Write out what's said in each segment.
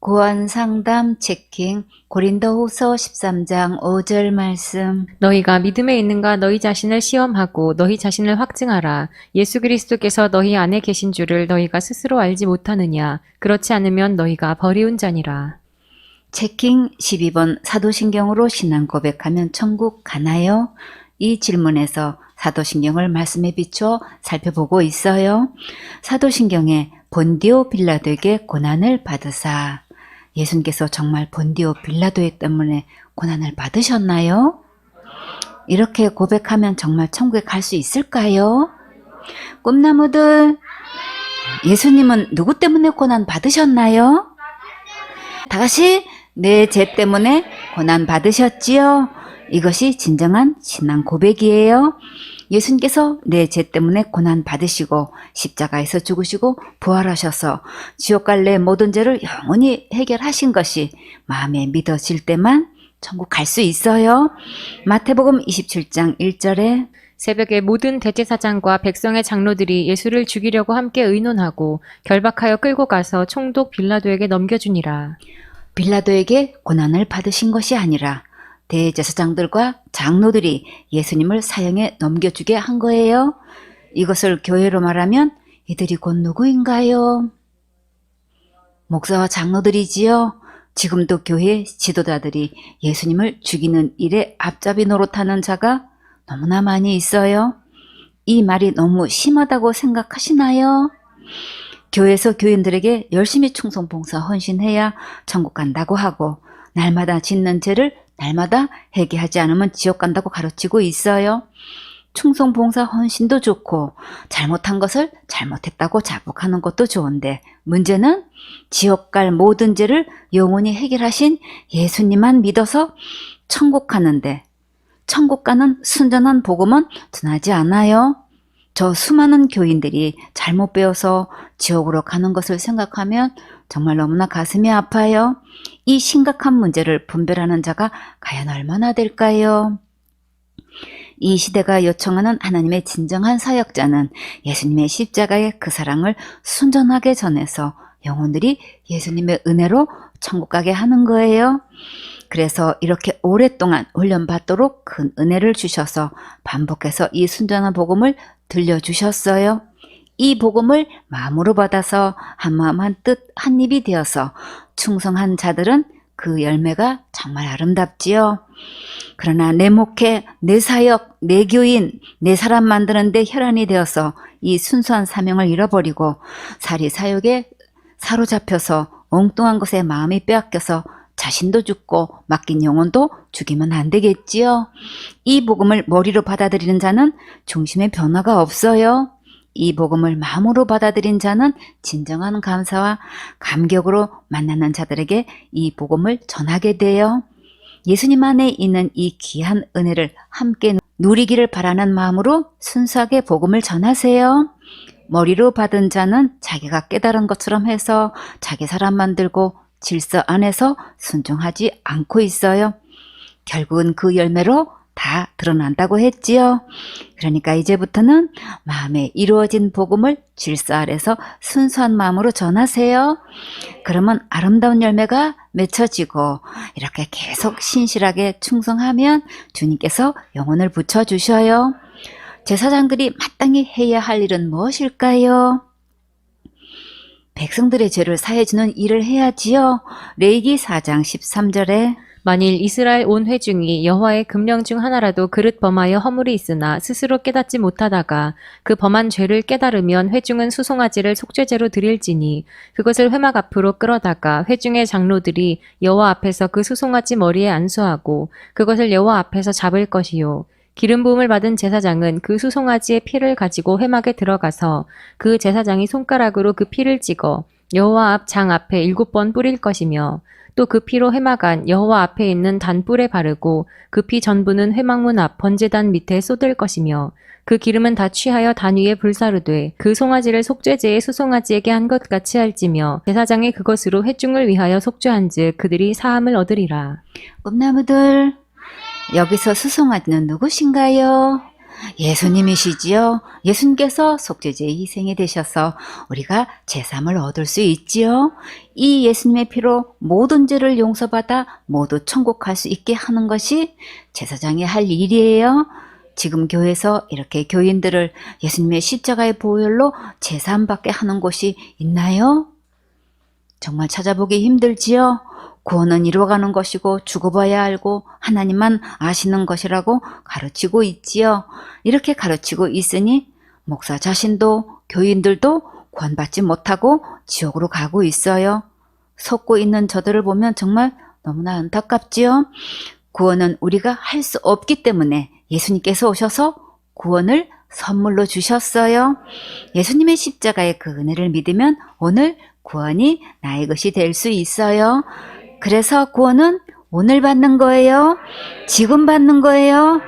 구원상담 체킹 고린도후서 13장 5절 말씀. 너희가 믿음에 있는가 너희 자신을 시험하고 너희 자신을 확증하라. 예수 그리스도께서 너희 안에 계신 줄을 너희가 스스로 알지 못하느냐. 그렇지 않으면 너희가 버리운 자니라. 체킹 12번 사도신경으로 신앙 고백하면 천국 가나요? 이 질문에서 사도신경을 말씀에 비추어 살펴보고 있어요. 사도신경에 본디오 빌라도에게 고난을 받으사. 예수님께서 정말 본디오 빌라도 때문에 고난을 받으셨나요? 이렇게 고백하면 정말 천국에 갈 수 있을까요? 꿈나무들, 예수님은 누구 때문에 고난 받으셨나요? 다같이 내 죄 때문에 고난 받으셨지요? 이것이 진정한 신앙 고백이에요. 예수님께서 내 죄 때문에 고난 받으시고 십자가에서 죽으시고 부활하셔서 지옥 갈 내 모든 죄를 영원히 해결하신 것이 마음에 믿어질 때만 천국 갈 수 있어요. 마태복음 27장 1절에 새벽에 모든 대제사장과 백성의 장로들이 예수를 죽이려고 함께 의논하고 결박하여 끌고 가서 총독 빌라도에게 넘겨주니라. 빌라도에게 고난을 받으신 것이 아니라 대제사장들과 장로들이 예수님을 사형에 넘겨주게 한 거예요. 이것을 교회로 말하면 이들이 곧 누구인가요? 목사와 장로들이지요. 지금도 교회 지도자들이 예수님을 죽이는 일에 앞잡이 노릇하는 자가 너무나 많이 있어요. 이 말이 너무 심하다고 생각하시나요? 교회에서 교인들에게 열심히 충성 봉사 헌신해야 천국 간다고 하고 날마다 짓는 죄를 날마다 회개하지 않으면 지옥 간다고 가르치고 있어요. 충성 봉사 헌신도 좋고 잘못한 것을 잘못했다고 자복하는 것도 좋은데 문제는 지옥 갈 모든 죄를 영원히 해결하신 예수님만 믿어서 천국 가는데 천국 가는 순전한 복음은 전하지 않아요. 저 수많은 교인들이 잘못 배워서 지옥으로 가는 것을 생각하면 정말 너무나 가슴이 아파요. 이 심각한 문제를 분별하는 자가 과연 얼마나 될까요? 이 시대가 요청하는 하나님의 진정한 사역자는 예수님의 십자가의 그 사랑을 순전하게 전해서 영혼들이 예수님의 은혜로 천국 가게 하는 거예요. 그래서 이렇게 오랫동안 훈련받도록 큰 은혜를 주셔서 반복해서 이 순전한 복음을 들려주셨어요. 이 복음을 마음으로 받아서 한마음 한뜻 한입이 되어서 충성한 자들은 그 열매가 정말 아름답지요. 그러나 내 목회, 내 사역, 내 교인, 내 사람 만드는 데 혈안이 되어서 이 순수한 사명을 잃어버리고 사리 사욕에 사로잡혀서 엉뚱한 것에 마음이 빼앗겨서 자신도 죽고 맡긴 영혼도 죽이면 안 되겠지요. 이 복음을 머리로 받아들이는 자는 중심의 변화가 없어요. 이 복음을 마음으로 받아들인 자는 진정한 감사와 감격으로 만나는 자들에게 이 복음을 전하게 돼요. 예수님 안에 있는 이 귀한 은혜를 함께 누리기를 바라는 마음으로 순수하게 복음을 전하세요. 머리로 받은 자는 자기가 깨달은 것처럼 해서 자기 사람 만들고 질서 안에서 순종하지 않고 있어요. 결국은 그 열매로 다 드러난다고 했지요. 그러니까 이제부터는 마음에 이루어진 복음을 질서 아래서 순수한 마음으로 전하세요. 그러면 아름다운 열매가 맺혀지고 이렇게 계속 신실하게 충성하면 주님께서 영혼을 붙여주셔요. 제사장들이 마땅히 해야 할 일은 무엇일까요? 백성들의 죄를 사해주는 일을 해야지요. 레위기 4장 13절에 만일 이스라엘 온 회중이 여호와의 금령 중 하나라도 그릇 범하여 허물이 있으나 스스로 깨닫지 못하다가 그 범한 죄를 깨달으면 회중은 수송아지를 속죄제로 드릴지니 그것을 회막 앞으로 끌어다가 회중의 장로들이 여호와 앞에서 그 수송아지 머리에 안수하고 그것을 여호와 앞에서 잡을 것이요. 기름 부음을 받은 제사장은 그 수송아지의 피를 가지고 회막에 들어가서 그 제사장이 손가락으로 그 피를 찍어 여호와 앞 장 앞에 7번 뿌릴 것이며 또 그 피로 회막 안 여호와 앞에 있는 단뿔에 바르고 그 피 전부는 회막문 앞 번제단 밑에 쏟을 것이며 그 기름은 다 취하여 단 위에 불사르되 그 송아지를 속죄제의 수송아지에게 한 것 같이 할지며 제사장이 그것으로 회중을 위하여 속죄한즉 그들이 사함을 얻으리라. 꿈나무들, 여기서 수송아지는 누구신가요? 예수님이시지요. 예수님께서 속죄제의 희생이 되셔서 우리가 제삼을 얻을 수 있지요. 이 예수님의 피로 모든 죄를 용서받아 모두 천국 갈 수 있게 하는 것이 제사장이 할 일이에요. 지금 교회에서 이렇게 교인들을 예수님의 십자가의 보혈로 제사함 받게 하는 곳이 있나요? 정말 찾아보기 힘들지요. 구원은 이루어가는 것이고 죽어봐야 알고 하나님만 아시는 것이라고 가르치고 있지요. 이렇게 가르치고 있으니 목사 자신도 교인들도 구원받지 못하고 지옥으로 가고 있어요. 속고 있는 저들을 보면 정말 너무나 안타깝지요. 구원은 우리가 할 수 없기 때문에 예수님께서 오셔서 구원을 선물로 주셨어요. 예수님의 십자가의 그 은혜를 믿으면 오늘 구원이 나의 것이 될 수 있어요. 그래서 구원은 오늘 받는 거예요? 지금 받는 거예요?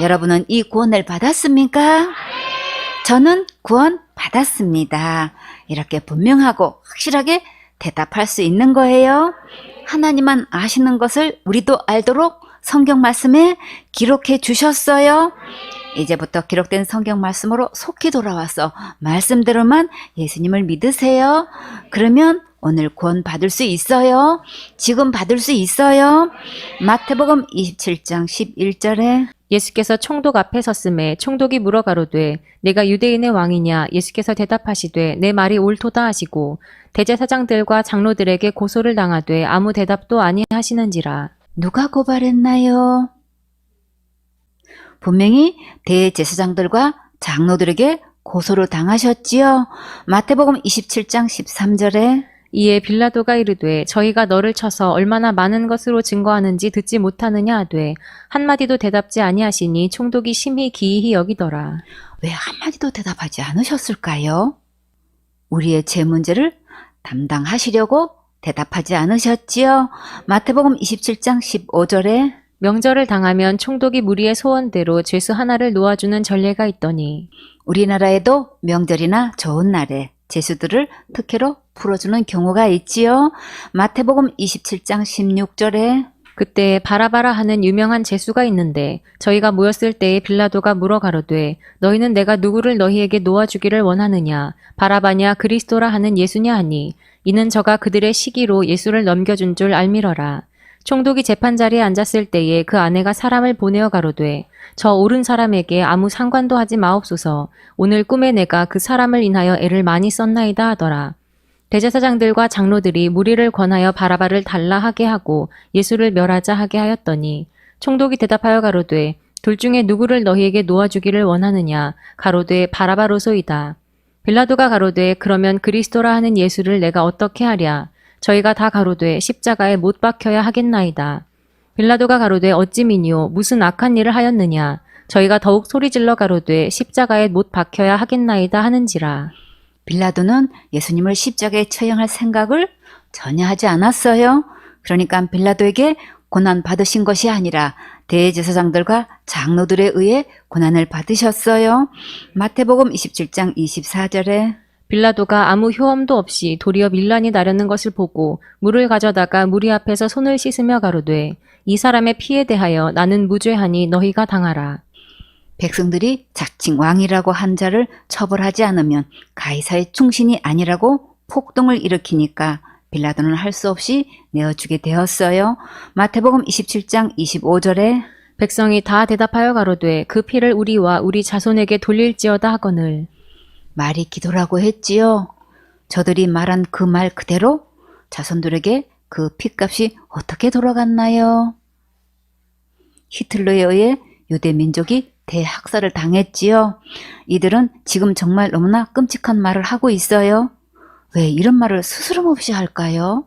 여러분은 이 구원을 받았습니까? 저는 구원 받았습니다. 이렇게 분명하고 확실하게 대답할 수 있는 거예요. 하나님만 아시는 것을 우리도 알도록 성경 말씀에 기록해 주셨어요. 이제부터 기록된 성경 말씀으로 속히 돌아와서 말씀대로만 예수님을 믿으세요. 그러면 오늘 구원 받을 수 있어요. 지금 받을 수 있어요. 마태복음 27장 11절에 예수께서 총독 앞에 섰음에 총독이 물어 가로되 내가 유대인의 왕이냐 예수께서 대답하시되 내 말이 옳도다 하시고 대제사장들과 장로들에게 고소를 당하되 아무 대답도 아니하시는지라. 누가 고발했나요? 분명히 대제사장들과 장로들에게 고소를 당하셨지요. 마태복음 27장 13절에 이에 빌라도가 이르되 저희가 너를 쳐서 얼마나 많은 것으로 증거하는지 듣지 못하느냐 하되 한마디도 대답지 아니하시니 총독이 심히 기이히 여기더라. 왜 한마디도 대답하지 않으셨을까요? 우리의 제 문제를 담당하시려고 대답하지 않으셨지요. 마태복음 27장 15절에 명절을 당하면 총독이 무리의 소원대로 죄수 하나를 놓아주는 전례가 있더니 우리나라에도 명절이나 좋은 날에 죄수들을 특혜로 풀어주는 경우가 있지요. 마태복음 27장 16절에 그때 바라바라 하는 유명한 죄수가 있는데 저희가 모였을 때에 빌라도가 물어 가로되 너희는 내가 누구를 너희에게 놓아주기를 원하느냐 바라바냐 그리스도라 하는 예수냐 하니 이는 저가 그들의 시기로 예수를 넘겨준 줄 알미러라. 총독이 재판자리에 앉았을 때에 그 아내가 사람을 보내어 가로되 저 옳은 사람에게 아무 상관도 하지 마옵소서. 오늘 꿈에 내가 그 사람을 인하여 애를 많이 썼나이다 하더라. 대제사장들과 장로들이 무리를 권하여 바라바를 달라 하게 하고 예수를 멸하자 하게 하였더니 총독이 대답하여 가로되 둘 중에 누구를 너희에게 놓아주기를 원하느냐 가로되 바라바로소이다. 빌라도가 가로되 그러면 그리스도라 하는 예수를 내가 어떻게 하랴. 저희가 다 가로되 십자가에 못 박혀야 하겠나이다. 빌라도가 가로되 어찌 미니오 무슨 악한 일을 하였느냐. 저희가 더욱 소리질러 가로되 십자가에 못 박혀야 하겠나이다 하는지라. 빌라도는 예수님을 십자가에 처형할 생각을 전혀 하지 않았어요. 그러니까 빌라도에게 고난 받으신 것이 아니라 대제사장들과 장로들에 의해 고난을 받으셨어요. 마태복음 27장 24절에 빌라도가 아무 효험도 없이 도리어 밀란이 나려는 것을 보고 물을 가져다가 무리 앞에서 손을 씻으며 가로되 이 사람의 피에 대하여 나는 무죄하니 너희가 당하라. 백성들이 자칭 왕이라고 한 자를 처벌하지 않으면 가이사의 충신이 아니라고 폭동을 일으키니까 빌라도는 할 수 없이 내어주게 되었어요. 마태복음 27장 25절에 백성이 다 대답하여 가로되 그 피를 우리와 우리 자손에게 돌릴지어다 하거늘. 말이 기도라고 했지요. 저들이 말한 그 말 그대로 자손들에게 그 핏값이 어떻게 돌아갔나요? 히틀러에 의해 유대 민족이 대학살을 당했지요. 이들은 지금 정말 너무나 끔찍한 말을 하고 있어요. 왜 이런 말을 스스럼없이 할까요?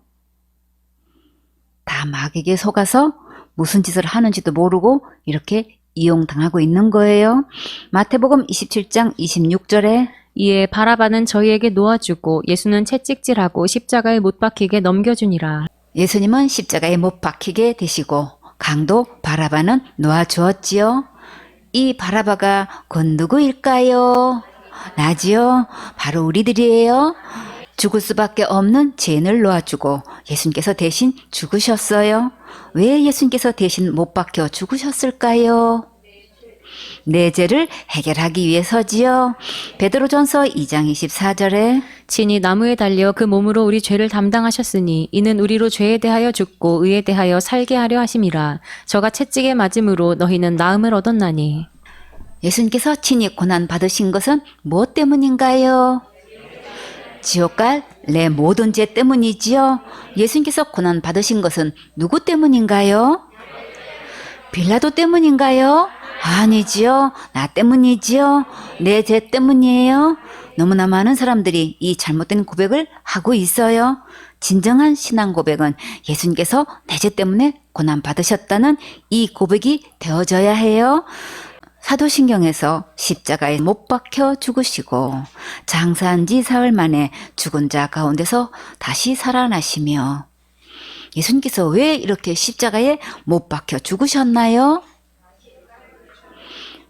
다 마귀에게 속아서 무슨 짓을 하는지도 모르고 이렇게 이용당하고 있는 거예요. 마태복음 27장 26절에 이에 바라바는 저희에게 놓아주고 예수는 채찍질하고 십자가에 못 박히게 넘겨주니라. 예수님은 십자가에 못 박히게 되시고 강도 바라바는 놓아주었지요. 이 바라바가 곧 누구일까요? 나지요. 바로 우리들이에요. 죽을 수밖에 없는 죄인을 놓아주고 예수님께서 대신 죽으셨어요. 왜 예수님께서 대신 못 박혀 죽으셨을까요? 내 죄를 해결하기 위해서지요. 베드로전서 2장 24절에 친히 나무에 달려 그 몸으로 우리 죄를 담당하셨으니 이는 우리로 죄에 대하여 죽고 의에 대하여 살게 하려 하심이라. 저가 채찍에 맞음으로 너희는 나음을 얻었나니. 예수님께서 친히 고난 받으신 것은 무엇 때문인가요? 지옥 갈 내 모든 죄 때문이지요. 예수님께서 고난 받으신 것은 누구 때문인가요? 빌라도 때문인가요? 아니지요. 나 때문이지요. 내 죄 때문이에요. 너무나 많은 사람들이 이 잘못된 고백을 하고 있어요. 진정한 신앙 고백은 예수님께서 내 죄 때문에 고난 받으셨다는 이 고백이 되어져야 해요. 사도신경에서 십자가에 못 박혀 죽으시고 장사한 지 사흘 만에 죽은 자 가운데서 다시 살아나시며 예수님께서 왜 이렇게 십자가에 못 박혀 죽으셨나요?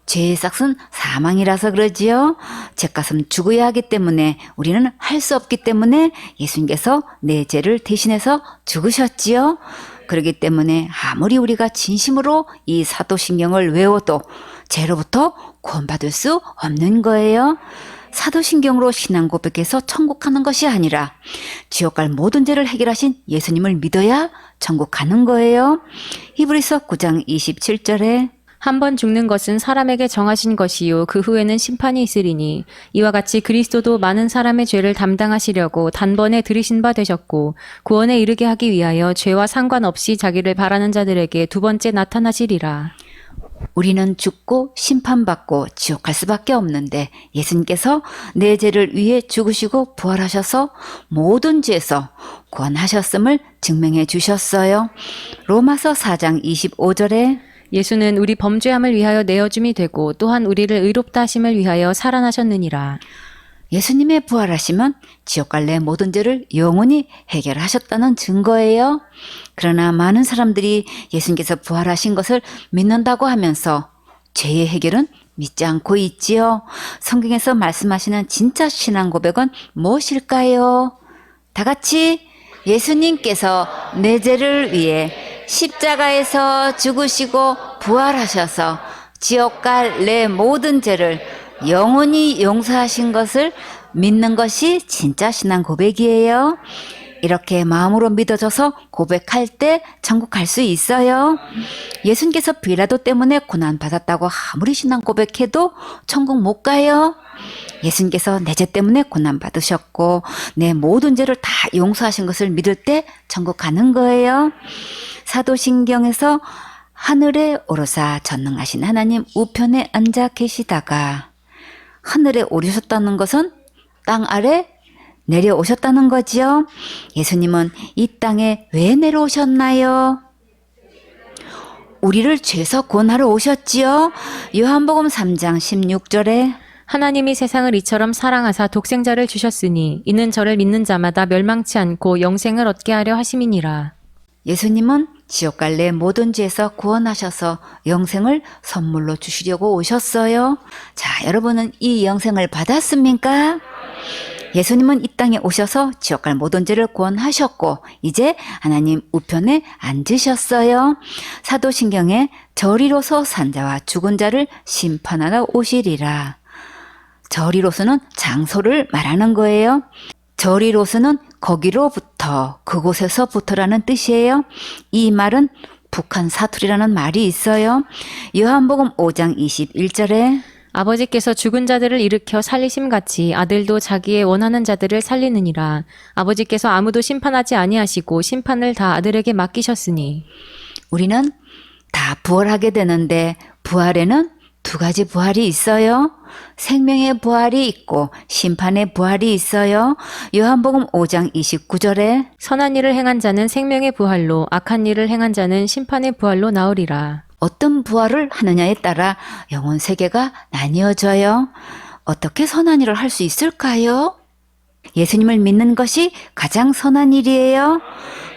죄의 삭은 사망이라서 그러지요. 죄값은 죽어야 하기 때문에 우리는 할 수 없기 때문에 예수님께서 내 죄를 대신해서 죽으셨지요. 그렇기 때문에 아무리 우리가 진심으로 이 사도신경을 외워도 죄로부터 구원받을 수 없는 거예요. 사도신경으로 신앙 고백해서 천국 가는 것이 아니라 지옥 갈 모든 죄를 해결하신 예수님을 믿어야 천국 가는 거예요. 히브리서 9장 27절에 한 번 죽는 것은 사람에게 정하신 것이요 그 후에는 심판이 있으리니 이와 같이 그리스도도 많은 사람의 죄를 담당하시려고 단번에 들이신 바 되셨고 구원에 이르게 하기 위하여 죄와 상관없이 자기를 바라는 자들에게 두 번째 나타나시리라. 우리는 죽고 심판받고 지옥 갈 수밖에 없는데 예수님께서 내 죄를 위해 죽으시고 부활하셔서 모든 죄에서 구원하셨음을 증명해 주셨어요. 로마서 4장 25절에 예수는 우리 범죄함을 위하여 내어줌이 되고 또한 우리를 의롭다 하심을 위하여 살아나셨느니라. 예수님의 부활하심은 지옥 갈 내 모든 죄를 영원히 해결하셨다는 증거예요. 그러나 많은 사람들이 예수님께서 부활하신 것을 믿는다고 하면서 죄의 해결은 믿지 않고 있지요. 성경에서 말씀하시는 진짜 신앙 고백은 무엇일까요? 다 같이 예수님께서 내 죄를 위해 십자가에서 죽으시고 부활하셔서 지옥 갈 내 모든 죄를 영원히 용서하신 것을 믿는 것이 진짜 신앙 고백이에요. 이렇게 마음으로 믿어져서 고백할 때 천국 갈 수 있어요. 예수님께서 빌라도 때문에 고난받았다고 아무리 신앙 고백해도 천국 못 가요. 예수님께서 내 죄 때문에 고난받으셨고 내 모든 죄를 다 용서하신 것을 믿을 때 천국 가는 거예요. 사도신경에서 하늘에 오르사 전능하신 하나님 우편에 앉아 계시다가 하늘에 오르셨다는 것은 땅 아래 내려오셨다는 거지요. 예수님은 이 땅에 왜 내려오셨나요? 우리를 죄에서 구원하러 오셨지요. 요한복음 3장 16절에 하나님이 세상을 이처럼 사랑하사 독생자를 주셨으니 이는 저를 믿는 자마다 멸망치 않고 영생을 얻게 하려 하심이니라. 예수님은 지옥 갈 내 모든 죄에서 구원하셔서 영생을 선물로 주시려고 오셨어요. 자, 여러분은 이 영생을 받았습니까? 예수님은 이 땅에 오셔서 지옥 갈 모든 죄를 구원하셨고 이제 하나님 우편에 앉으셨어요. 사도신경에 저리로서 산 자와 죽은 자를 심판하러 오시리라. 저리로서는 장소를 말하는 거예요. 저리로서는 거기로부터, 그곳에서부터라는 뜻이에요. 이 말은 북한 사투리라는 말이 있어요. 요한복음 5장 21절에 아버지께서 죽은 자들을 일으켜 살리심같이 아들도 자기의 원하는 자들을 살리느니라. 아버지께서 아무도 심판하지 아니하시고 심판을 다 아들에게 맡기셨으니. 우리는 다 부활하게 되는데 부활에는 두 가지 부활이 있어요. 생명의 부활이 있고 심판의 부활이 있어요. 요한복음 5장 29절에 선한 일을 행한 자는 생명의 부활로 악한 일을 행한 자는 심판의 부활로 나으리라. 어떤 부활을 하느냐에 따라 영혼 세계가 나뉘어져요. 어떻게 선한 일을 할 수 있을까요? 예수님을 믿는 것이 가장 선한 일이에요.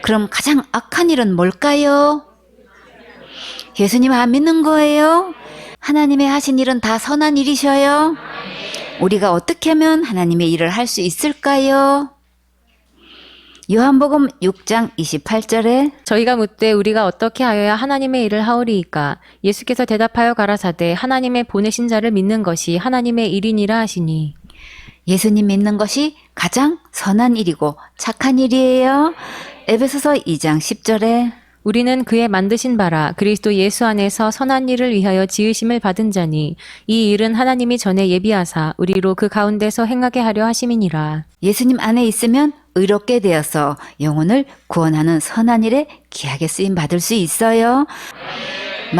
그럼 가장 악한 일은 뭘까요? 예수님 안 믿는 거예요? 하나님의 하신 일은 다 선한 일이셔요. 우리가 어떻게 하면 하나님의 일을 할 수 있을까요? 요한복음 6장 28절에 저희가 묻되 우리가 어떻게 하여야 하나님의 일을 하오리이까? 예수께서 대답하여 가라사대 하나님의 보내신 자를 믿는 것이 하나님의 일이니라 하시니. 예수님 믿는 것이 가장 선한 일이고 착한 일이에요. 에베소서 2장 10절에 우리는 그의 만드신 바라 그리스도 예수 안에서 선한 일을 위하여 지으심을 받은 자니 이 일은 하나님이 전에 예비하사 우리로 그 가운데서 행하게 하려 하심이니라. 예수님 안에 있으면 의롭게 되어서 영혼을 구원하는 선한 일에 귀하게 쓰임 받을 수 있어요.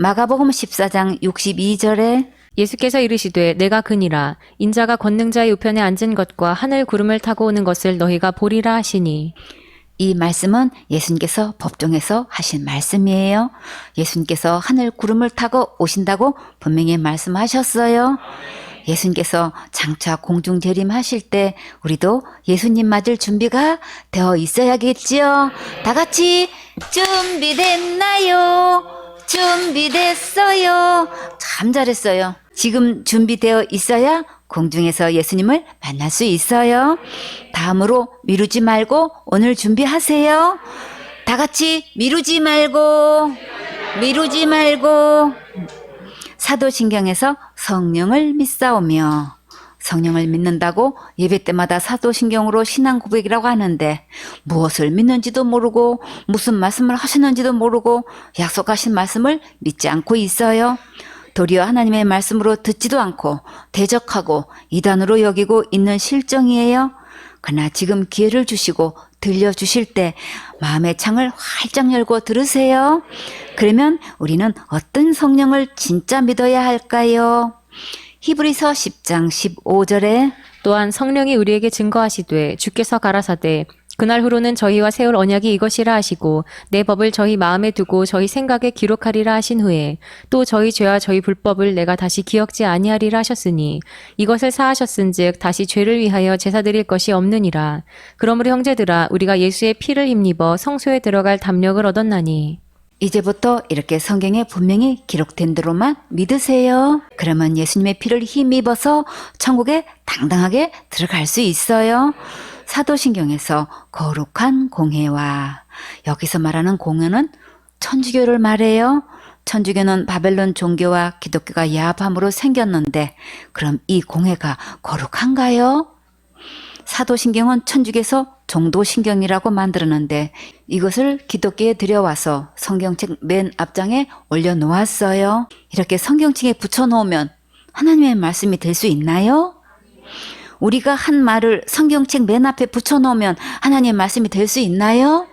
마가복음 14장 62절에 예수께서 이르시되 내가 그니라 인자가 권능자의 우편에 앉은 것과 하늘 구름을 타고 오는 것을 너희가 보리라 하시니. 이 말씀은 예수님께서 법정에서 하신 말씀이에요. 예수님께서 하늘 구름을 타고 오신다고 분명히 말씀하셨어요. 예수님께서 장차 공중 재림하실 때 우리도 예수님 맞을 준비가 되어 있어야겠지요. 다 같이 준비됐나요? 준비됐어요. 참 잘했어요. 지금 준비되어 있어야 공중에서 예수님을 만날 수 있어요. 다음으로 미루지 말고 오늘 준비하세요. 다 같이 미루지 말고 사도신경에서 성령을 믿사오며 성령을 믿는다고 예배 때마다 사도신경으로 신앙 고백이라고 하는데 무엇을 믿는지도 모르고 무슨 말씀을 하시는지도 모르고 약속하신 말씀을 믿지 않고 있어요. 도리어 하나님의 말씀으로 듣지도 않고 대적하고 이단으로 여기고 있는 실정이에요. 그러나 지금 기회를 주시고 들려주실 때 마음의 창을 활짝 열고 들으세요. 그러면 우리는 어떤 성령을 진짜 믿어야 할까요? 히브리서 10장 15절에 또한 성령이 우리에게 증거하시되 주께서 가라사대 그날 후로는 저희와 세울 언약이 이것이라 하시고 내 법을 저희 마음에 두고 저희 생각에 기록하리라 하신 후에 또 저희 죄와 저희 불법을 내가 다시 기억지 아니하리라 하셨으니 이것을 사하셨은즉 다시 죄를 위하여 제사 드릴 것이 없느니라. 그러므로 형제들아 우리가 예수의 피를 힘입어 성소에 들어갈 담력을 얻었나니. 이제부터 이렇게 성경에 분명히 기록된 대로만 믿으세요. 그러면 예수님의 피를 힘입어서 천국에 당당하게 들어갈 수 있어요. 사도신경에서 거룩한 공회와 여기서 말하는 공회는 천주교를 말해요. 천주교는 바벨론 종교와 기독교가 야합함으로 생겼는데 그럼 이 공회가 거룩한가요? 사도신경은 천주교에서 종도신경이라고 만들었는데 이것을 기독교에 들여와서 성경책 맨 앞장에 올려놓았어요. 이렇게 성경책에 붙여놓으면 하나님의 말씀이 될 수 있나요? 우리가 한 말을 성경책 맨 앞에 붙여놓으면 하나님의 말씀이 될 수 있나요?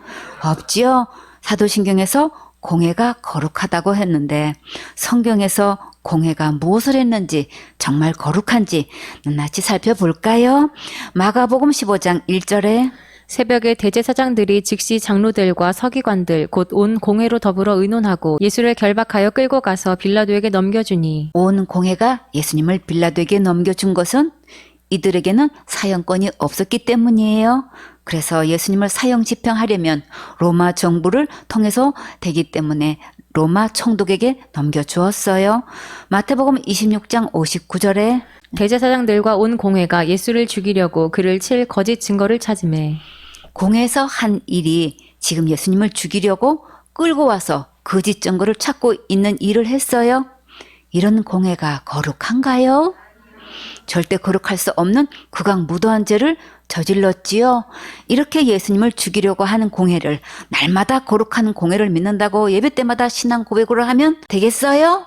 없지요. 사도신경에서 공회가 거룩하다고 했는데 성경에서 공회가 무엇을 했는지 정말 거룩한지 낱낱이 살펴볼까요? 마가복음 15장 1절에 새벽에 대제사장들이 즉시 장로들과 서기관들 곧 온 공회로 더불어 의논하고 예수를 결박하여 끌고 가서 빌라도에게 넘겨주니. 온 공회가 예수님을 빌라도에게 넘겨준 것은 이들에게는 사형권이 없었기 때문이에요. 그래서 예수님을 사형 집행하려면 로마 정부를 통해서 되기 때문에 로마 총독에게 넘겨주었어요. 마태복음 26장 59절에 대제사장들과 온 공회가 예수를 죽이려고 그를 칠 거짓 증거를 찾으매. 공회에서 한 일이 지금 예수님을 죽이려고 끌고 와서 거짓 증거를 찾고 있는 일을 했어요. 이런 공회가 거룩한가요? 절대 거룩할 수 없는 극악무도한 죄를 저질렀지요. 이렇게 예수님을 죽이려고 하는 공회를 날마다 거룩한 공회를 믿는다고 예배 때마다 신앙 고백으로 하면 되겠어요?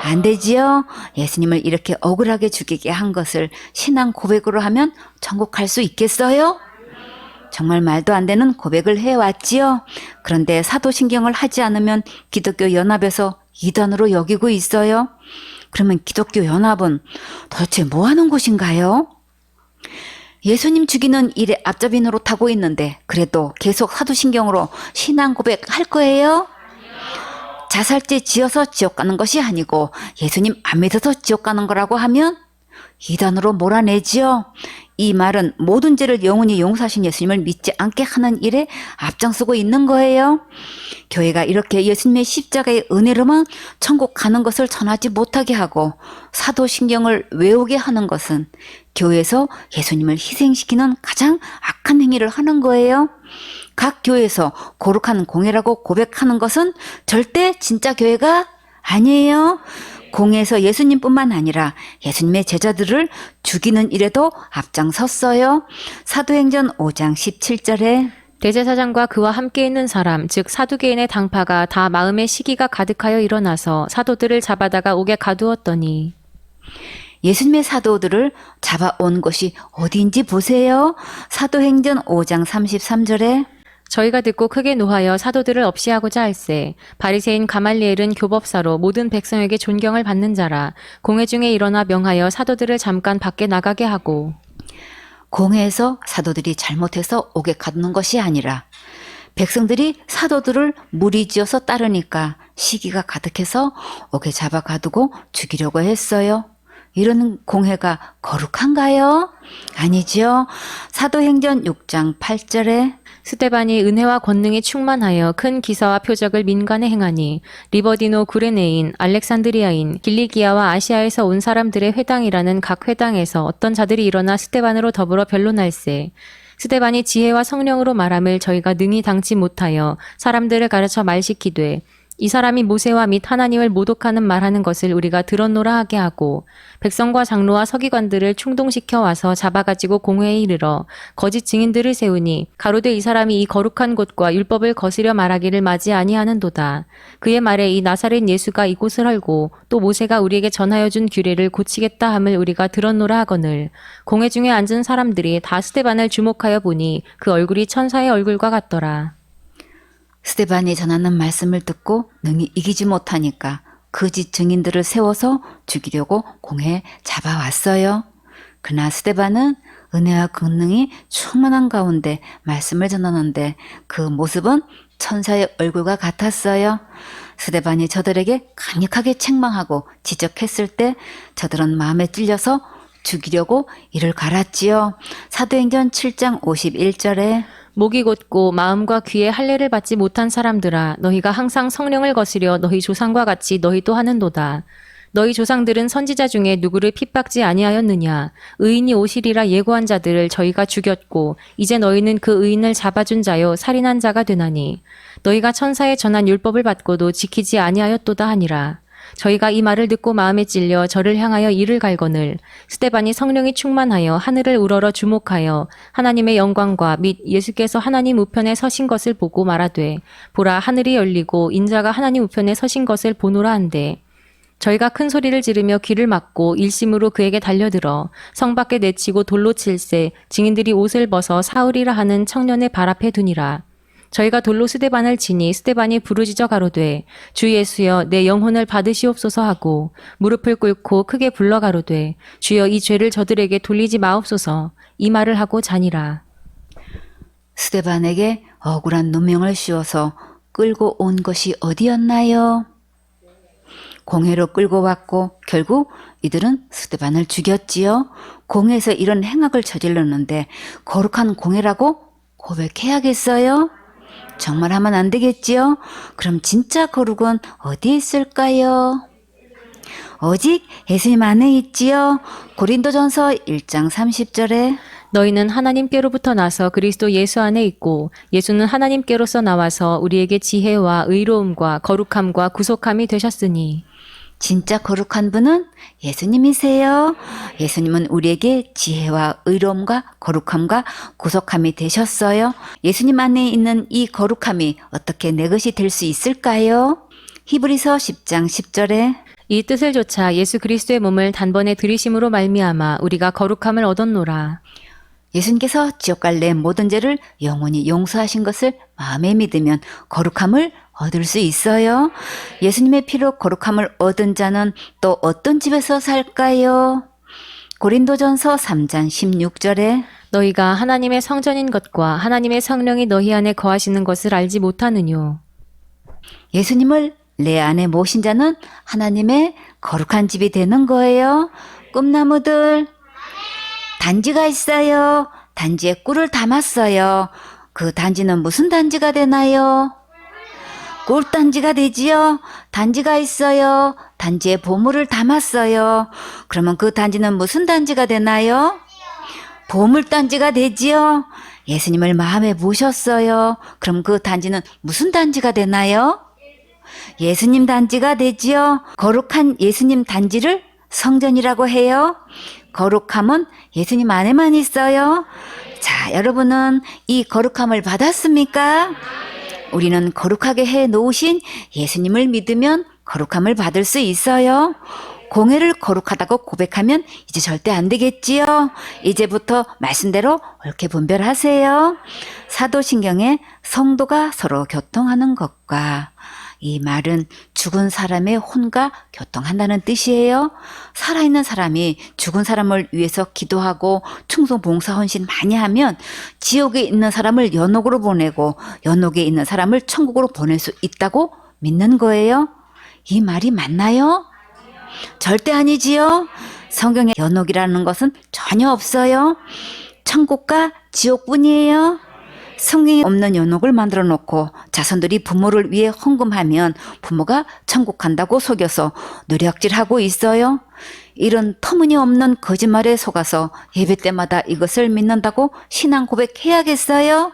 안 되지요. 예수님을 이렇게 억울하게 죽이게 한 것을 신앙 고백으로 하면 천국 갈 수 있겠어요? 정말 말도 안 되는 고백을 해왔지요. 그런데 사도신경을 하지 않으면 기독교 연합에서 이단으로 여기고 있어요. 그러면 기독교 연합은 도대체 뭐 하는 곳인가요? 예수님 죽이는 일에 앞잡이 노릇하고 있는데 그래도 계속 사도신경으로 신앙 고백할 거예요? 자살죄 지어서 지옥 가는 것이 아니고 예수님 안 믿어서 지옥 가는 거라고 하면 이단으로 몰아내지요. 이 말은 모든 죄를 영원히 용서하신 예수님을 믿지 않게 하는 일에 앞장서고 있는 거예요. 교회가 이렇게 예수님의 십자가의 은혜로만 천국 가는 것을 전하지 못하게 하고 사도신경을 외우게 하는 것은 교회에서 예수님을 희생시키는 가장 악한 행위를 하는 거예요. 각 교회에서 거룩한 공예라고 고백하는 것은 절대 진짜 교회가 아니에요. 공예에서 예수님뿐만 아니라 예수님의 제자들을 죽이는 일에도 앞장섰어요. 사도행전 5장 17절에 대제사장과 그와 함께 있는 사람, 즉 사두개인의 당파가 다 마음의 시기가 가득하여 일어나서 사도들을 잡아다가 옥에 가두었더니 예수님의 사도들을 잡아온 곳이 어디인지 보세요. 사도행전 5장 33절에 저희가 듣고 크게 노하여 사도들을 없이하고자 할세. 바리새인 가말리엘은 교법사로 모든 백성에게 존경을 받는 자라. 공회 중에 일어나 명하여 사도들을 잠깐 밖에 나가게 하고 공회에서 사도들이 잘못해서 옥에 가두는 것이 아니라 백성들이 사도들을 무리지어서 따르니까 시기가 가득해서 옥에 잡아 가두고 죽이려고 했어요. 이런 공회가 거룩한가요? 아니죠. 사도행전 6장 8절에 스데반이 은혜와 권능이 충만하여 큰 기사와 표적을 민간에 행하니 리버디노 구레네인, 알렉산드리아인, 길리기아와 아시아에서 온 사람들의 회당이라는 각 회당에서 어떤 자들이 일어나 스데반으로 더불어 변론할세. 스데반이 지혜와 성령으로 말함을 저희가 능히 당치 못하여 사람들을 가르쳐 말시키되 이 사람이 모세와 및 하나님을 모독하는 말하는 것을 우리가 들었노라 하게 하고 백성과 장로와 서기관들을 충동시켜 와서 잡아가지고 공회에 이르러 거짓 증인들을 세우니 가로되 이 사람이 이 거룩한 곳과 율법을 거스려 말하기를 맞이 아니하는도다. 그의 말에 이 나사렛 예수가 이곳을 헐고 또 모세가 우리에게 전하여 준 규례를 고치겠다 함을 우리가 들었노라 하거늘 공회 중에 앉은 사람들이 다 스데반을 주목하여 보니 그 얼굴이 천사의 얼굴과 같더라. 스데반이 전하는 말씀을 듣고 능히 이기지 못하니까 거짓 증인들을 세워서 죽이려고 공회에 잡아왔어요. 그러나 스데반은 은혜와 권능이 충만한 가운데 말씀을 전하는데 그 모습은 천사의 얼굴과 같았어요. 스데반이 저들에게 강력하게 책망하고 지적했을 때 저들은 마음에 찔려서 죽이려고 이를 갈았지요. 사도행전 7장 51절에 목이 곧고 마음과 귀에 할례를 받지 못한 사람들아 너희가 항상 성령을 거스려 너희 조상과 같이 너희도 하는도다. 너희 조상들은 선지자 중에 누구를 핍박지 아니하였느냐. 의인이 오시리라 예고한 자들을 저희가 죽였고 이제 너희는 그 의인을 잡아준 자요 살인한 자가 되나니 너희가 천사의 전한 율법을 받고도 지키지 아니하였도다 하니라. 저희가 이 말을 듣고 마음에 찔려 저를 향하여 이를 갈거늘 스데반이 성령이 충만하여 하늘을 우러러 주목하여 하나님의 영광과 및 예수께서 하나님 우편에 서신 것을 보고 말하되 보라 하늘이 열리고 인자가 하나님 우편에 서신 것을 보노라 한대 저희가 큰 소리를 지르며 귀를 막고 일심으로 그에게 달려들어 성 밖에 내치고 돌로 칠세 증인들이 옷을 벗어 사울이라 하는 청년의 발 앞에 두니라. 저희가 돌로 스데반을 치니 스데반이 부르짖어 가로되 주 예수여 내 영혼을 받으시옵소서 하고 무릎을 꿇고 크게 불러 가로되 주여 이 죄를 저들에게 돌리지 마옵소서 이 말을 하고 자니라. 스데반에게 억울한 누명을 씌워서 끌고 온 것이 어디였나요? 공회로 끌고 왔고 결국 이들은 스데반을 죽였지요. 공회에서 이런 행악을 저질렀는데 거룩한 공회라고 고백해야겠어요? 정말 하면 안 되겠지요? 그럼 진짜 거룩은 어디에 있을까요? 오직 예수님 안에 있지요. 고린도전서 1장 30절에 너희는 하나님께로부터 나서 그리스도 예수 안에 있고 예수는 하나님께로서 나와서 우리에게 지혜와 의로움과 거룩함과 구속함이 되셨으니 진짜 거룩한 분은 예수님이세요. 예수님은 우리에게 지혜와 의로움과 거룩함과 구속함이 되셨어요. 예수님 안에 있는 이 거룩함이 어떻게 내 것이 될 수 있을까요? 히브리서 10장 10절에 이 뜻을 조차 예수 그리스도의 몸을 단번에 들이심으로 말미암아 우리가 거룩함을 얻었노라. 예수님께서 지옥 갈 내 모든 죄를 영원히 용서하신 것을 마음에 믿으면 거룩함을 얻을 수 있어요. 예수님의 피로 거룩함을 얻은 자는 또 어떤 집에서 살까요? 고린도전서 3장 16절에 너희가 하나님의 성전인 것과 하나님의 성령이 너희 안에 거하시는 것을 알지 못하느뇨. 예수님을 내 안에 모신 자는 하나님의 거룩한 집이 되는 거예요. 꿈나무들, 단지가 있어요. 단지에 꿀을 담았어요. 그 단지는 무슨 단지가 되나요? 꿀단지가 되지요. 단지가 있어요. 단지에 보물을 담았어요. 그러면 그 단지는 무슨 단지가 되나요? 보물단지가 되지요. 예수님을 마음에 모셨어요. 그럼 그 단지는 무슨 단지가 되나요? 예수님 단지가 되지요. 거룩한 예수님 단지를 성전이라고 해요. 거룩함은 예수님 안에만 있어요. 자, 여러분은 이 거룩함을 받았습니까? 우리는 거룩하게 해 놓으신 예수님을 믿으면 거룩함을 받을 수 있어요. 공회를 거룩하다고 고백하면 이제 절대 안 되겠지요. 이제부터 말씀대로 옳게 분별하세요. 사도신경에 성도가 서로 교통하는 것과, 이 말은 죽은 사람의 혼과 교통한다는 뜻이에요. 살아있는 사람이 죽은 사람을 위해서 기도하고 충성 봉사 헌신 많이 하면 지옥에 있는 사람을 연옥으로 보내고 연옥에 있는 사람을 천국으로 보낼 수 있다고 믿는 거예요. 이 말이 맞나요? 절대 아니지요. 성경에 연옥이라는 것은 전혀 없어요. 천국과 지옥뿐이에요. 성경에 없는 연옥을 만들어 놓고 자손들이 부모를 위해 헌금하면 부모가 천국 간다고 속여서 노략질하고 있어요. 이런 터무니없는 거짓말에 속아서 예배 때마다 이것을 믿는다고 신앙 고백해야겠어요?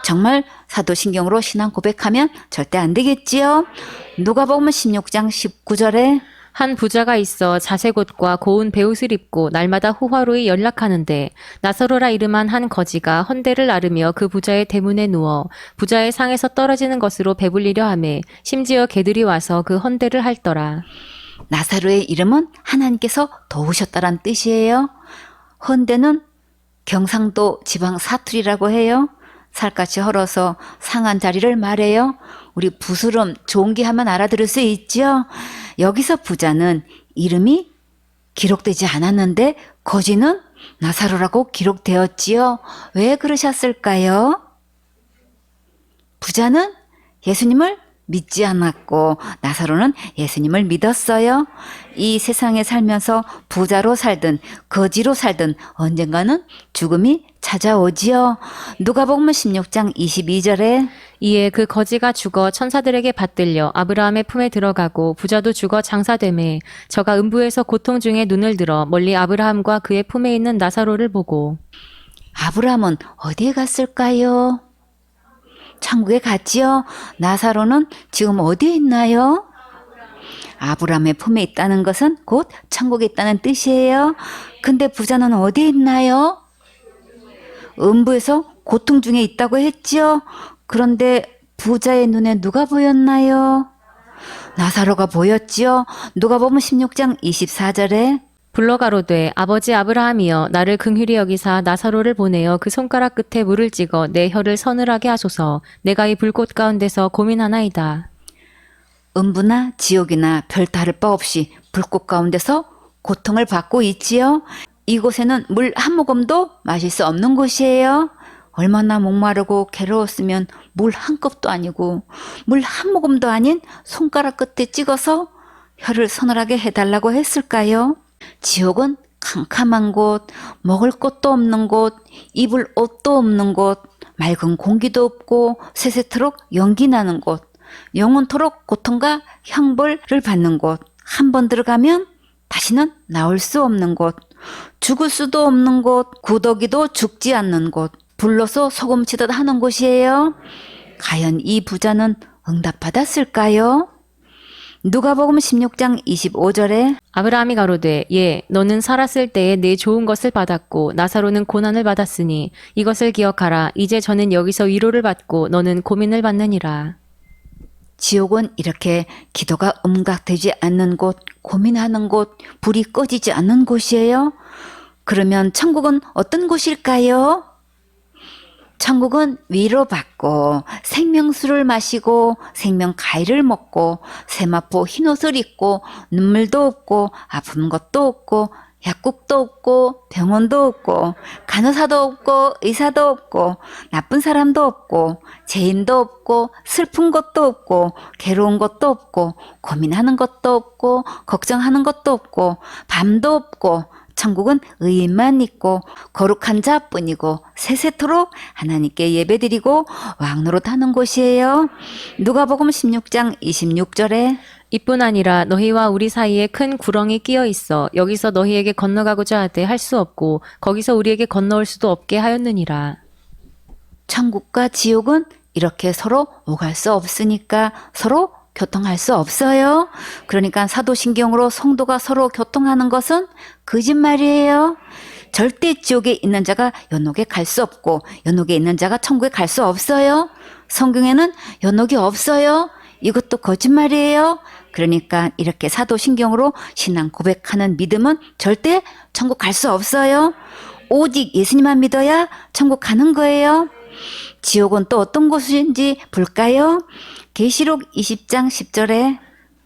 정말 사도신경으로 신앙 고백하면 절대 안 되겠지요. 누가복음 16장 19절에 한 부자가 있어 자색 옷과 고운 베옷을 입고 날마다 호화로이 연락하는데 나사로라 이름한 한 거지가 헌대를 나르며 그 부자의 대문에 누워 부자의 상에서 떨어지는 것으로 배불리려 하매 심지어 개들이 와서 그 헌대를 핥더라. 나사로의 이름은 하나님께서 도우셨다란 뜻이에요. 헌대는 경상도 지방 사투리라고 해요. 살갗이 헐어서 상한 자리를 말해요. 우리 부스럼 종기 하면 알아들을 수 있죠. 여기서 부자는 이름이 기록되지 않았는데 거지는 나사로라고 기록되었지요. 왜 그러셨을까요? 부자는 예수님을 믿지 않았고 나사로는 예수님을 믿었어요. 이 세상에 살면서 부자로 살든 거지로 살든 언젠가는 죽음이 찾아오지요. 누가복음 16장 22절에 이에 그 거지가 죽어 천사들에게 받들려 아브라함의 품에 들어가고 부자도 죽어 장사되매 저가 음부에서 고통 중에 눈을 들어 멀리 아브라함과 그의 품에 있는 나사로를 보고 아브라함은 어디에 갔을까요? 천국에 갔지요. 나사로는 지금 어디에 있나요? 아브라함의 품에 있다는 것은 곧 천국에 있다는 뜻이에요. 근데 부자는 어디에 있나요? 음부에서 고통 중에 있다고 했지요. 그런데 부자의 눈에 누가 보였나요? 나사로가 보였지요. 누가복음 16장 24절에 불러가로되 아버지 아브라함이여 나를 긍휼히 여기사 나사로를 보내어 그 손가락 끝에 물을 찍어 내 혀를 서늘하게 하소서. 내가 이 불꽃 가운데서 고민하나이다. 음부나 지옥이나 별 다를 바 없이 불꽃 가운데서 고통을 받고 있지요. 이곳에는 물 한 모금도 마실 수 없는 곳이에요. 얼마나 목마르고 괴로웠으면 물 한 컵도 아니고 물 한 모금도 아닌 손가락 끝에 찍어서 혀를 서늘하게 해달라고 했을까요? 지옥은 캄캄한 곳, 먹을 것도 없는 곳, 입을 옷도 없는 곳, 맑은 공기도 없고 세세토록 연기 나는 곳, 영원토록 고통과 형벌을 받는 곳, 한 번 들어가면 다시는 나올 수 없는 곳, 죽을 수도 없는 곳, 구더기도 죽지 않는 곳, 불러서 소금치듯 하는 곳이에요. 과연 이 부자는 응답받았을까요? 누가복음 16장 25절에 아브라함이 가로되 예 너는 살았을 때에 내 좋은 것을 받았고 나사로는 고난을 받았으니 이것을 기억하라. 이제 저는 여기서 위로를 받고 너는 고민을 받느니라. 지옥은 이렇게 기도가 응답되지 않는 곳, 고민하는 곳, 불이 꺼지지 않는 곳이에요. 그러면 천국은 어떤 곳일까요? 천국은 위로받고 생명수를 마시고 생명 과일을 먹고 세마포 흰옷을 입고 눈물도 없고 아픈 것도 없고 약국도 없고 병원도 없고 간호사도 없고 의사도 없고 나쁜 사람도 없고 죄인도 없고 슬픈 것도 없고 괴로운 것도 없고 고민하는 것도 없고 걱정하는 것도 없고 밤도 없고 천국은 의인만 있고 거룩한 자뿐이고 세세토록 하나님께 예배드리고 왕노릇하는 곳이에요. 누가복음 16장 26절에 이뿐 아니라 너희와 우리 사이에 큰 구렁이 끼어 있어 여기서 너희에게 건너가고자 하되 할 수 없고 거기서 우리에게 건너올 수도 없게 하였느니라. 천국과 지옥은 이렇게 서로 오갈 수 없으니까 서로 교통할 수 없어요. 그러니까 사도신경으로 성도가 서로 교통하는 것은 거짓말이에요. 절대 지옥에 있는 자가 연옥에 갈 수 없고 연옥에 있는 자가 천국에 갈 수 없어요. 성경에는 연옥이 없어요. 이것도 거짓말이에요. 그러니까 이렇게 사도신경으로 신앙 고백하는 믿음은 절대 천국 갈 수 없어요. 오직 예수님만 믿어야 천국 가는 거예요. 지옥은 또 어떤 곳인지 볼까요? 계시록 20장 10절에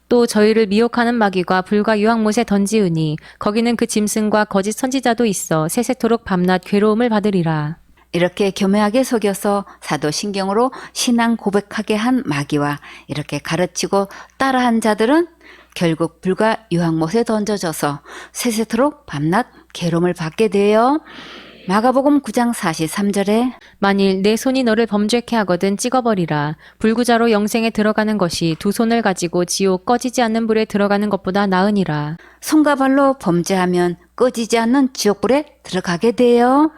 또 저희를 미혹하는 마귀가 불과 유황못에 던지으니 거기는 그 짐승과 거짓 선지자도 있어 세세토록 밤낮 괴로움을 받으리라. 이렇게 교묘하게 속여서 사도신경으로 신앙 고백하게 한 마귀와 이렇게 가르치고 따라한 자들은 결국 불과 유황못에 던져져서 세세토록 밤낮 괴로움을 받게 돼요. 마가복음 9장 43절에 만일 내 손이 너를 범죄케 하거든 찍어버리라. 불구자로 영생에 들어가는 것이 두 손을 가지고 지옥 꺼지지 않는 불에 들어가는 것보다 나으니라. 손과 발로 범죄하면 꺼지지 않는 지옥불에 들어가게 돼요.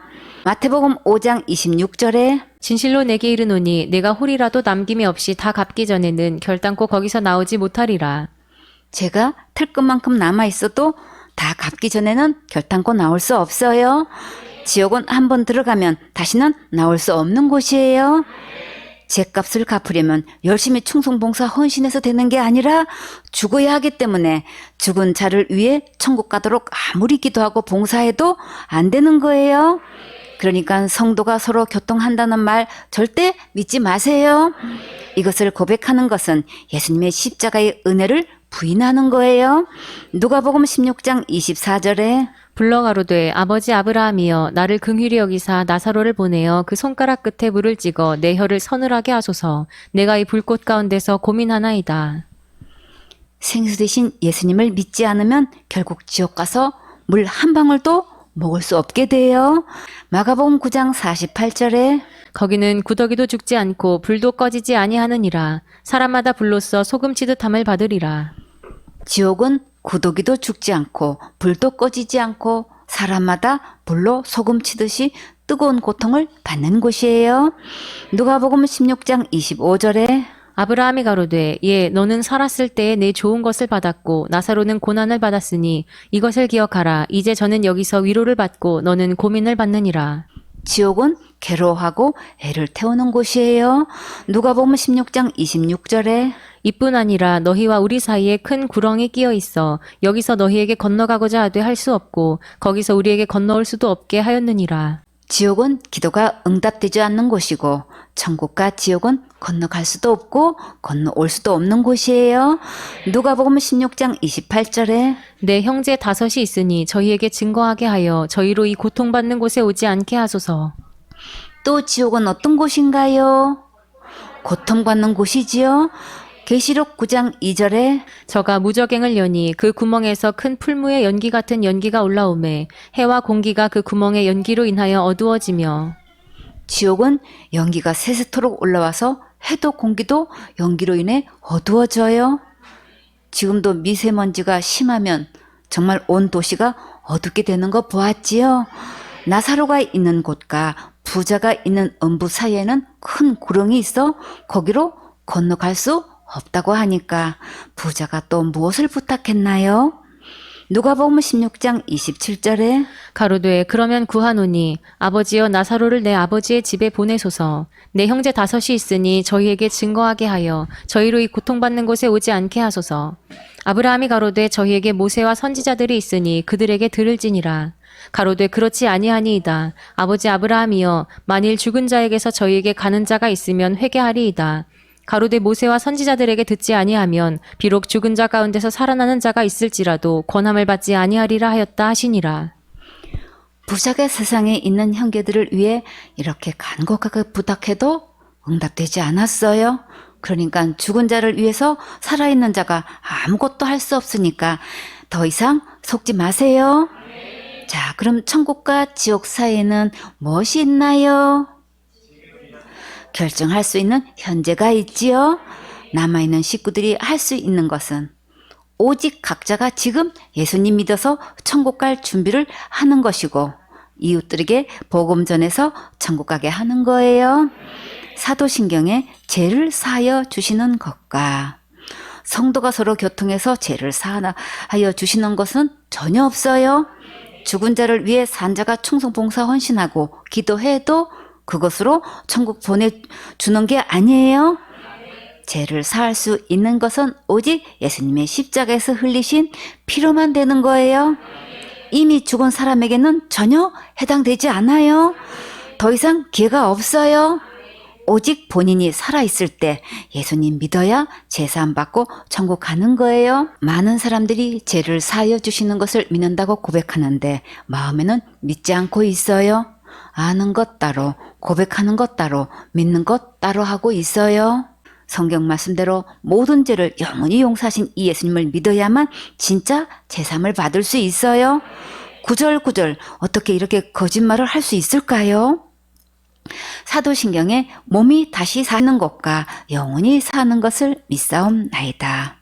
마태복음 5장 26절에 진실로 내게 이르노니 내가 홀이라도 남김이 없이 다 갚기 전에는 결단코 거기서 나오지 못하리라. 제가 틀 것만큼 남아있어도 다 갚기 전에는 결단코 나올 수 없어요. 지옥은 한번 들어가면 다시는 나올 수 없는 곳이에요. 죄값을 갚으려면 열심히 충성봉사 헌신해서 되는 게 아니라 죽어야 하기 때문에 죽은 자를 위해 천국 가도록 아무리 기도하고 봉사해도 안 되는 거예요. 그러니까 성도가 서로 교통한다는 말 절대 믿지 마세요. 이것을 고백하는 것은 예수님의 십자가의 은혜를 부인하는 거예요. 누가복음 16장 24절에 불러 가로되 아버지 아브라함이여 나를 긍휼히 여기사 나사로를 보내어 그 손가락 끝에 물을 찍어 내 혀를 서늘하게 하소서. 내가 이 불꽃 가운데서 고민하나이다. 생수 대신 예수님을 믿지 않으면 결국 지옥 가서 물 한 방울도 먹을 수 없게 돼요. 마가복음 9장 48절에 거기는 구더기도 죽지 않고 불도 꺼지지 아니하느니라. 사람마다 불로써 소금치듯함을 받으리라. 지옥은 구더기도 죽지 않고 불도 꺼지지 않고 사람마다 불로 소금 치듯이 뜨거운 고통을 받는 곳이에요. 누가복음 16장 25절에 아브라함이 가로되 예 너는 살았을 때에 내 좋은 것을 받았고 나사로는 고난을 받았으니 이것을 기억하라. 이제 저는 여기서 위로를 받고 너는 고민을 받느니라. 지옥은 괴로워하고 애를 태우는 곳이에요. 누가복음 16장 26절에 이뿐 아니라 너희와 우리 사이에 큰 구렁이 끼어 있어 여기서 너희에게 건너가고자 하되 할 수 없고 거기서 우리에게 건너올 수도 없게 하였느니라. 지옥은 기도가 응답되지 않는 곳이고 천국과 지옥은 건너갈 수도 없고 건너올 수도 없는 곳이에요. 누가복음 16장 28절에 내 형제 다섯이 있으니 저희에게 증거하게 하여 저희로 이 고통받는 곳에 오지 않게 하소서. 또 지옥은 어떤 곳인가요? 고통받는 곳이지요. 계시록 9장 2절에 저가 무저갱을 여니 그 구멍에서 큰 풀무의 연기 같은 연기가 올라오매 해와 공기가 그 구멍의 연기로 인하여 어두워지며 지옥은 연기가 세세토록 올라와서 해도 공기도 연기로 인해 어두워져요. 지금도 미세먼지가 심하면 정말 온 도시가 어둡게 되는 거 보았지요. 나사로가 있는 곳과 부자가 있는 음부 사이에는 큰 구렁이 있어 거기로 건너갈 수 없다고 하니까 부자가 또 무엇을 부탁했나요? 누가복음 16장 27절에 가로되 그러면 구하노니 아버지여 나사로를 내 아버지의 집에 보내소서. 내 형제 다섯이 있으니 저희에게 증거하게 하여 저희로 이 고통받는 곳에 오지 않게 하소서. 아브라함이 가로되 저희에게 모세와 선지자들이 있으니 그들에게 들을지니라. 가로되 그렇지 아니하니이다. 아버지 아브라함이여 만일 죽은 자에게서 저희에게 가는 자가 있으면 회개하리이다. 가로되 모세와 선지자들에게 듣지 아니하면 비록 죽은 자 가운데서 살아나는 자가 있을지라도 권함을 받지 아니하리라 하였다 하시니라. 부작의 세상에 있는 형제들을 위해 이렇게 간곡하게 부탁해도 응답되지 않았어요. 그러니까 죽은 자를 위해서 살아있는 자가 아무것도 할 수 없으니까 더 이상 속지 마세요. 자, 그럼 천국과 지옥 사이에는 무엇이 있나요? 결정할 수 있는 현재가 있지요. 남아있는 식구들이 할 수 있는 것은 오직 각자가 지금 예수님 믿어서 천국 갈 준비를 하는 것이고 이웃들에게 복음 전해서 천국 가게 하는 거예요. 사도신경에 죄를 사하여 주시는 것과 성도가 서로 교통해서 죄를 사하여 주시는 것은 전혀 없어요. 죽은 자를 위해 산자가 충성봉사 헌신하고 기도해도 그것으로 천국 보내주는 게 아니에요. 죄를 사할 수 있는 것은 오직 예수님의 십자가에서 흘리신 피로만 되는 거예요. 이미 죽은 사람에게는 전혀 해당되지 않아요. 더 이상 기회가 없어요. 오직 본인이 살아있을 때 예수님 믿어야 제사함 받고 천국 가는 거예요. 많은 사람들이 죄를 사하여 주시는 것을 믿는다고 고백하는데 마음에는 믿지 않고 있어요. 아는 것 따로, 고백하는 것 따로, 믿는 것 따로 하고 있어요. 성경 말씀대로 모든 죄를 영원히 용서하신 이 예수님을 믿어야만 진짜 제사함을 받을 수 있어요. 구절구절 어떻게 이렇게 거짓말을 할 수 있을까요? 사도신경에 몸이 다시 사는 것과 영원히 사는 것을 믿사옵나이다.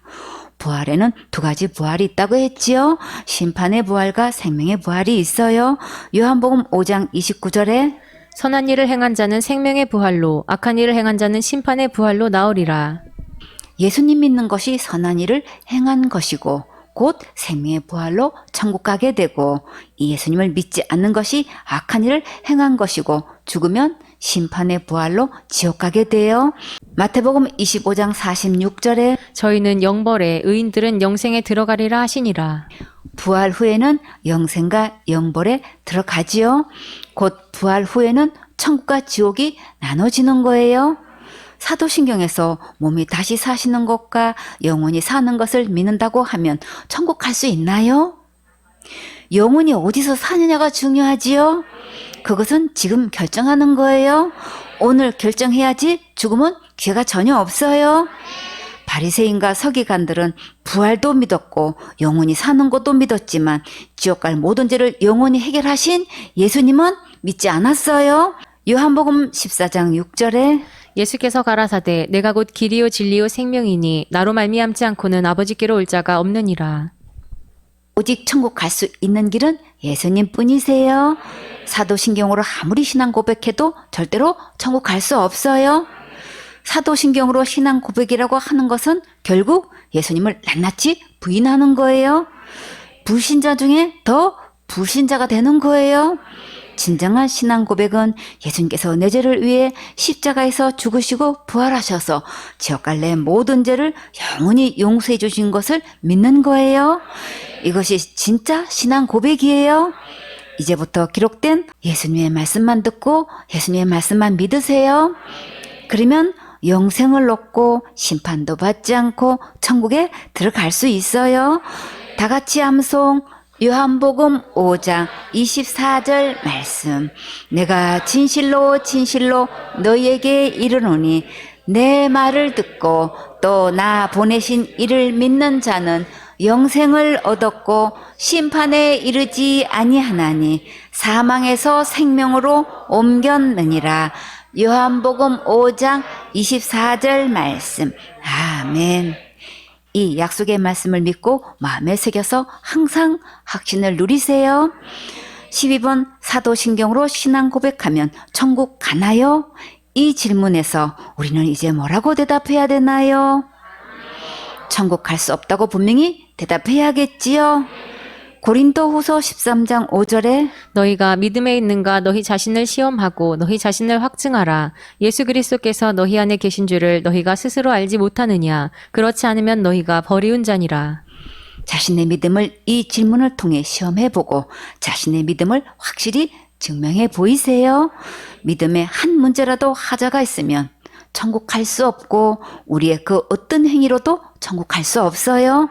부활에는 두 가지 부활이 있다고 했지요. 심판의 부활과 생명의 부활이 있어요. 요한복음 5장 29절에 선한 일을 행한 자는 생명의 부활로 악한 일을 행한 자는 심판의 부활로 나오리라. 예수님 믿는 것이 선한 일을 행한 것이고 곧 생명의 부활로 천국 가게 되고 이 예수님을 믿지 않는 것이 악한 일을 행한 것이고 죽으면 심판의 부활로 지옥 가게 돼요. 마태복음 25장 46절에 저희는 영벌에 의인들은 영생에 들어가리라 하시니라. 부활 후에는 영생과 영벌에 들어가지요. 곧 부활 후에는 천국과 지옥이 나눠지는 거예요. 사도신경에서 몸이 다시 사시는 것과 영원히 사는 것을 믿는다고 하면 천국 갈 수 있나요? 영원히 어디서 사느냐가 중요하지요. 그것은 지금 결정하는 거예요. 오늘 결정해야지 죽으면 기회가 전혀 없어요. 바리새인과 서기관들은 부활도 믿었고 영원히 사는 것도 믿었지만 지옥 갈 모든 죄를 영원히 해결하신 예수님은 믿지 않았어요. 요한복음 14장 6절에 예수께서 가라사대 내가 곧 길이요 진리요 생명이니 나로 말미암지 않고는 아버지께로 올 자가 없느니라. 오직 천국 갈 수 있는 길은 예수님 뿐이세요. 사도신경으로 아무리 신앙 고백해도 절대로 천국 갈 수 없어요. 사도신경으로 신앙 고백이라고 하는 것은 결국 예수님을 낱낱이 부인하는 거예요. 불신자 중에 더 불신자가 되는 거예요. 진정한 신앙 고백은 예수님께서 내 죄를 위해 십자가에서 죽으시고 부활하셔서 지옥 갈 내 모든 죄를 영원히 용서해 주신 것을 믿는 거예요. 이것이 진짜 신앙 고백이에요. 이제부터 기록된 예수님의 말씀만 듣고 예수님의 말씀만 믿으세요. 그러면 영생을 얻고 심판도 받지 않고 천국에 들어갈 수 있어요. 다 같이 암송. 요한복음 5장 24절 말씀. 내가 진실로 진실로 너희에게 이르노니 내 말을 듣고 또 나 보내신 이를 믿는 자는 영생을 얻었고 심판에 이르지 아니하나니 사망에서 생명으로 옮겼느니라. 요한복음 5장 24절 말씀. 아멘. 이 약속의 말씀을 믿고 마음에 새겨서 항상 확신을 누리세요. 12번 사도신경으로 신앙 고백하면 천국 가나요? 이 질문에서 우리는 이제 뭐라고 대답해야 되나요? 천국 갈 수 없다고 분명히 대답해야겠지요. 고린도후서 13장 5절에 너희가 믿음에 있는가 너희 자신을 시험하고 너희 자신을 확증하라. 예수 그리스도께서 너희 안에 계신 줄을 너희가 스스로 알지 못하느냐. 그렇지 않으면 너희가 버리운 자니라. 자신의 믿음을 이 질문을 통해 시험해보고 자신의 믿음을 확실히 증명해 보이세요. 믿음에 한 문제라도 하자가 있으면 천국 갈 수 없고 우리의 그 어떤 행위로도 천국 갈 수 없어요.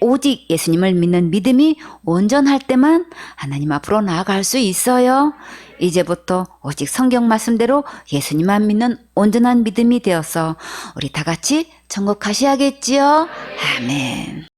오직 예수님을 믿는 믿음이 온전할 때만 하나님 앞으로 나아갈 수 있어요. 이제부터 오직 성경 말씀대로 예수님만 믿는 온전한 믿음이 되어서 우리 다 같이 천국 가셔야겠지요. 아멘.